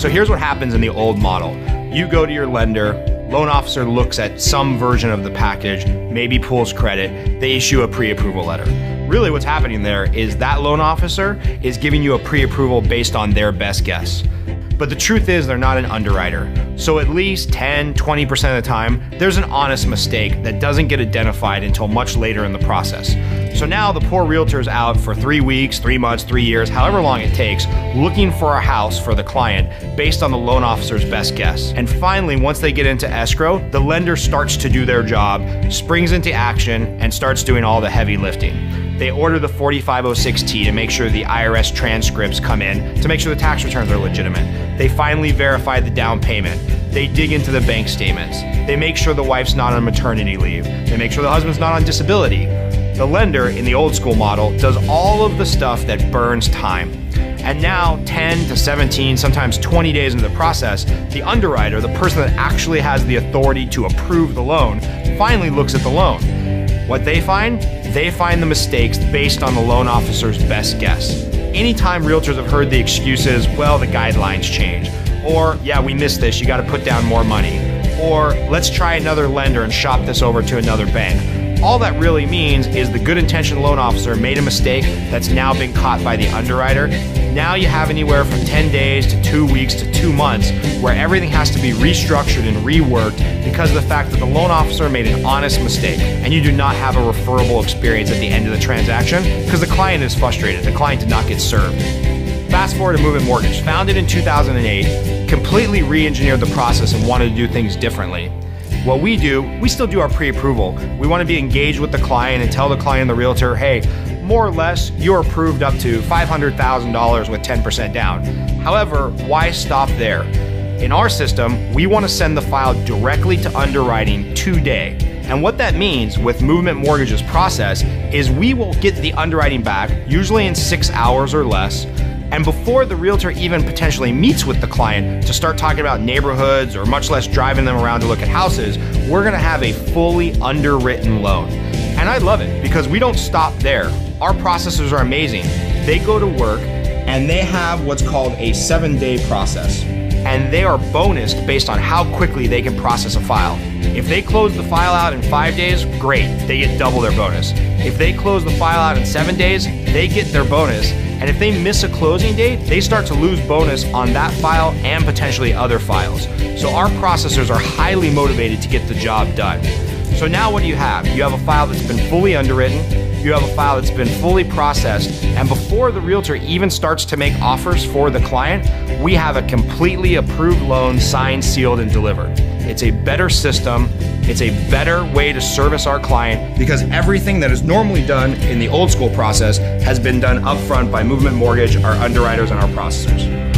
So here's what happens in the old model. You go to your lender, loan officer looks at some version of the package, maybe pulls credit, they issue a pre-approval letter. Really what's happening there is that loan officer is giving you a pre-approval based on their best guess. But the truth is they're not an underwriter. So at least 10, 20% of the time, there's an honest mistake that doesn't get identified until much later in the process. So now the poor realtor's out for 3 weeks, 3 months, 3 years, however long it takes, looking for a house for the client based on the loan officer's best guess. And finally, once they get into escrow, the lender starts to do their job, springs into action, and starts doing all the heavy lifting. They order the 4506T to make sure the IRS transcripts come in, to make sure the tax returns are legitimate. They finally verify the down payment. They dig into the bank statements. They make sure the wife's not on maternity leave. They make sure the husband's not on disability. The lender, in the old school model, does all of the stuff that burns time. And now, 10 to 17, sometimes 20 days into the process, the underwriter, the person that actually has the authority to approve the loan, finally looks at the loan. What they find? They find the mistakes based on the loan officer's best guess. Anytime realtors have heard the excuses, well, the guidelines change, or yeah, we missed this, you got to put down more money, or let's try another lender and shop this over to another bank. All that really means is the good intentioned loan officer made a mistake that's now been caught by the underwriter. Now you have anywhere from 10 days to 2 weeks to 2 months where everything has to be restructured and reworked because of the fact that the loan officer made an honest mistake, and you do not have a referable experience at the end of the transaction because the client is frustrated. The client did not get served. Fast forward to Movement Mortgage, founded in 2008, completely re-engineered the process and wanted to do things differently. What we do, we still do our pre-approval. We want to be engaged with the client and tell the client and the realtor, hey, more or less, you're approved up to $500,000 with 10% down. However, why stop there? In our system, we want to send the file directly to underwriting today. And what that means with Movement Mortgage's process is we will get the underwriting back, usually in 6 hours or less. And before the realtor even potentially meets with the client to start talking about neighborhoods or much less driving them around to look at houses, we're gonna have a fully underwritten loan. And I love it because we don't stop there. Our processors are amazing. They go to work and they have what's called a 7-day process. And they are bonused based on how quickly they can process a file. If they close the file out in 5 days, great, they get double their bonus. If they close the file out in 7 days, they get their bonus. And if they miss a closing date, they start to lose bonus on that file and potentially other files. So our processors are highly motivated to get the job done. So now what do you have? You have a file that's been fully underwritten, you have a file that's been fully processed, and before the realtor even starts to make offers for the client, we have a completely approved loan signed, sealed, and delivered. It's a better system. It's a better way to service our client because everything that is normally done in the old school process has been done upfront by Movement Mortgage, our underwriters, and our processors.